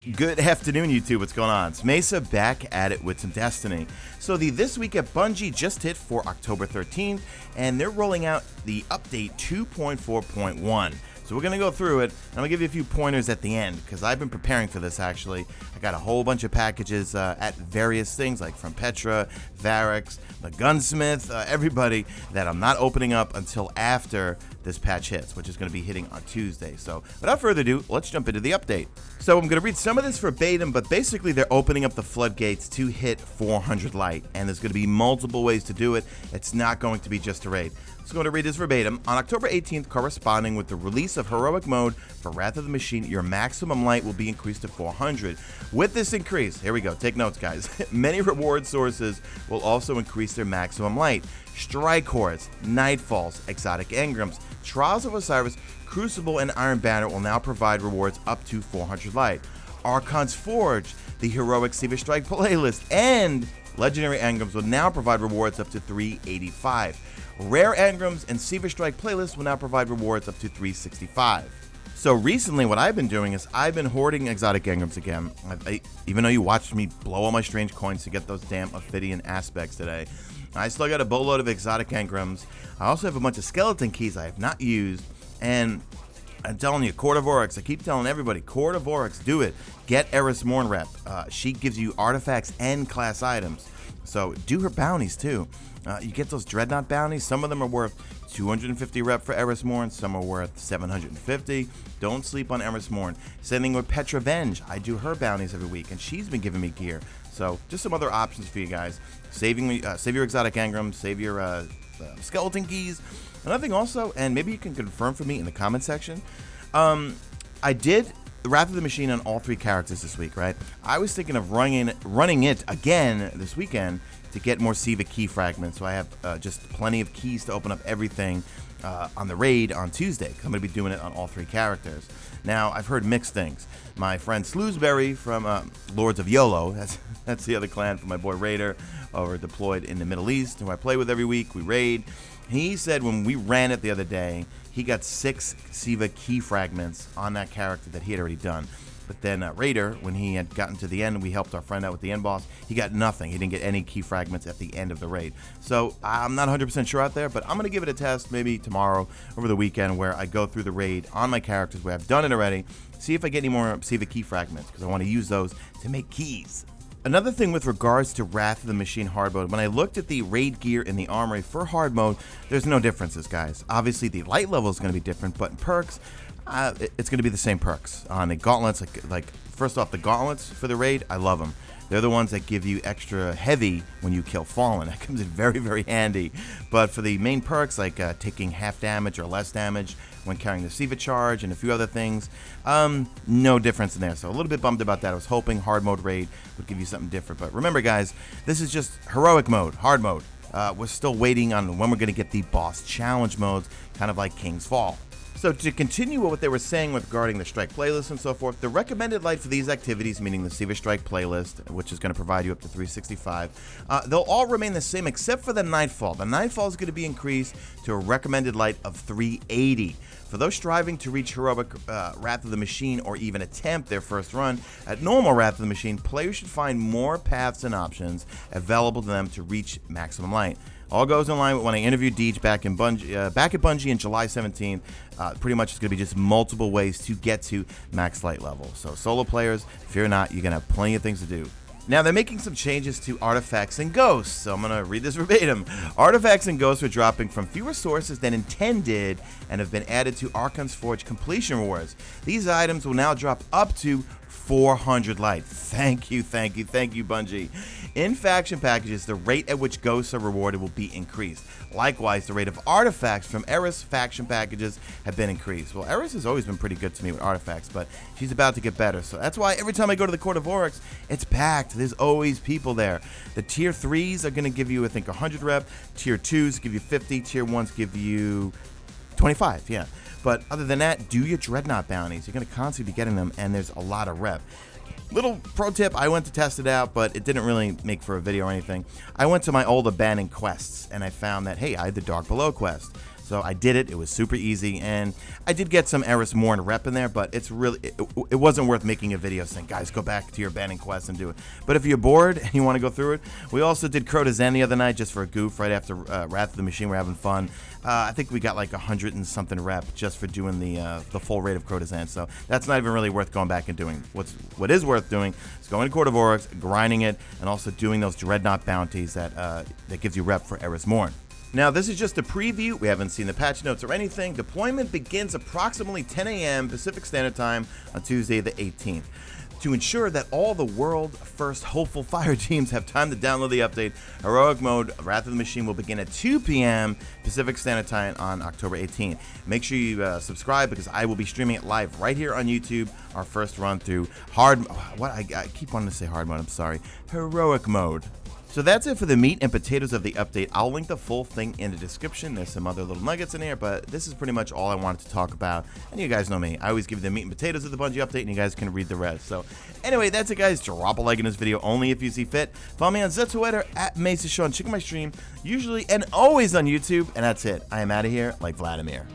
Good afternoon, YouTube. What's going on? It's Mesa back at it with some Destiny. So the This Week at Bungie just hit for October 13th, and they're rolling out the update 2.4.1. So we're going to go through it, and I'm going to give you a few pointers at the end, because I've been preparing for this, actually. I got a whole bunch of packages at various things, like from Petra, Varix, the Gunsmith, everybody, that I'm not opening up until after this patch hits, which is going to be hitting on Tuesday. So without further ado, let's jump into the update. So I'm going to read some of this verbatim, but basically they're opening up the floodgates to hit 400 light, and there's going to be multiple ways to do it. It's not going to be just a raid. So I'm going to read this verbatim. On October 18th, corresponding with the release of Heroic Mode for Wrath of the Machine, your maximum light will be increased to 400. With this increase, here we go, take notes guys, many reward sources will also increase their maximum light. Strike Hordes, Nightfalls, Exotic Engrams, Trials of Osiris, Crucible, and Iron Banner will now provide rewards up to 400 light. Archon's Forge, the Heroic Seaver Strike playlist, and Legendary Engrams will now provide rewards up to 385. Rare Engrams and Seaver Strike playlists will now provide rewards up to 365. So recently what I've been doing is I've been hoarding Exotic Engrams again. Even though you watched me blow all my strange coins to get those damn Ophidian aspects today, I still got a boatload of Exotic Engrams. I also have a bunch of skeleton keys I have not used, and I'm telling you, Court of Oryx, I keep telling everybody, Court of Oryx, do it. Get Eris Morn rep. She gives you artifacts and class items. So do her bounties too. You get those Dreadnought bounties. Some of them are worth 250 rep for Eris Morn. Some are worth 750. Don't sleep on Eris Morn. Sending with Petra Venge. I do her bounties every week, and she's been giving me gear. So just some other options for you guys. Save your Exotic Engrams. Save your skeleton keys. Another thing also, and maybe you can confirm for me in the comment section, I did Wrath of the Machine on all 3 characters this week, right? I was thinking of running it again this weekend to get more Siva key fragments, so I have just plenty of keys to open up everything on the raid on Tuesday, because I'm going to be doing it on all 3 characters. Now, I've heard mixed things. My friend Sloosberry from Lords of YOLO, that's the other clan from my boy Raider, over deployed in the Middle East, who I play with every week, we raid. He said when we ran it the other day, he got 6 Siva key fragments on that character that he had already done. But then Raider, when he had gotten to the end, we helped our friend out with the end boss, he got nothing. He didn't get any key fragments at the end of the raid. So I'm not 100% sure out there, but I'm going to give it a test maybe tomorrow over the weekend, where I go through the raid on my characters where I've done it already, see if I get any more Siva key fragments, because I want to use those to make keys. Another thing with regards to Wrath of the Machine hard mode, when I looked at the raid gear in the armory for hard mode, there's no differences, guys. Obviously, the light level is going to be different, but in perks, it's going to be the same perks. On the gauntlets, like first off, the gauntlets for the raid, I love them. They're the ones that give you extra heavy when you kill Fallen. That comes in very, very handy. But for the main perks, like taking half damage or less damage when carrying the Siva charge and a few other things, no difference in there. So a little bit bummed about that. I was hoping hard mode raid would give you something different. But remember, guys, this is just heroic mode, hard mode. We're still waiting on when we're going to get the boss challenge modes, kind of like King's Fall. So to continue what they were saying regarding the strike playlist and so forth, the recommended light for these activities, meaning the Seaver Strike playlist, which is going to provide you up to 365, they'll all remain the same except for the Nightfall. The Nightfall is going to be increased to a recommended light of 380. For those striving to reach Heroic Wrath of the Machine, or even attempt their first run at normal Wrath of the Machine, players should find more paths and options available to them to reach maximum light. All goes in line with when I interviewed Deej back at Bungie in July 17th. Pretty much it's going to be just multiple ways to get to max light level. So solo players, fear not, you're going to have plenty of things to do. Now, they're making some changes to artifacts and ghosts, so I'm going to read this verbatim. Artifacts and ghosts are dropping from fewer sources than intended and have been added to Archon's Forge completion rewards. These items will now drop up to 400 light. Thank you, Bungie. In faction packages, the rate at which ghosts are rewarded will be increased. Likewise, the rate of artifacts from Eris faction packages have been increased. Well, Eris has always been pretty good to me with artifacts, but she's about to get better. So that's why every time I go to the Court of Oryx, it's packed. There's always people there. The tier 3s are going to give you, I think, 100 rep. Tier 2s give you 50. Tier 1s give you 25, yeah. But other than that, do your Dreadnought bounties. You're going to constantly be getting them, and there's a lot of rep. Little pro tip, I went to test it out, but it didn't really make for a video or anything. I went to my old abandoned quests, and I found that, hey, I had the Dark Below quest. So I did it. It was super easy, and I did get some Eris Morn rep in there, but it's really it wasn't worth making a video saying, guys, go back to your abandoned quest and do it. But if you're bored and you want to go through it, we also did Crow to Zen the other night just for a goof right after Wrath of the Machine. We're having fun. I think we got like 100 and something rep just for doing the full rate of Crow to Zen. So that's not even really worth going back and doing. What is worth doing is going to Court of Oryx, grinding it, and also doing those Dreadnought bounties that gives you rep for Eris Morn. Now, this is just a preview. We haven't seen the patch notes or anything. Deployment begins approximately 10 a.m. Pacific Standard Time on Tuesday the 18th. To ensure that all the world-first hopeful fire teams have time to download the update, Heroic Mode Wrath of the Machine will begin at 2 p.m. Pacific Standard Time on October 18th. Make sure you subscribe because I will be streaming it live right here on YouTube, our first run through I keep wanting to say hard mode, I'm sorry, Heroic Mode. So that's it for the meat and potatoes of the update. I'll link the full thing in the description. There's some other little nuggets in here, but this is pretty much all I wanted to talk about. And you guys know me. I always give you the meat and potatoes of the Bungie update, and you guys can read the rest. So anyway, that's it, guys. Drop a like in this video only if you see fit. Follow me on Twitter at Mesa Sean. Check my stream, usually and always on YouTube. And that's it. I am out of here like Vladimir.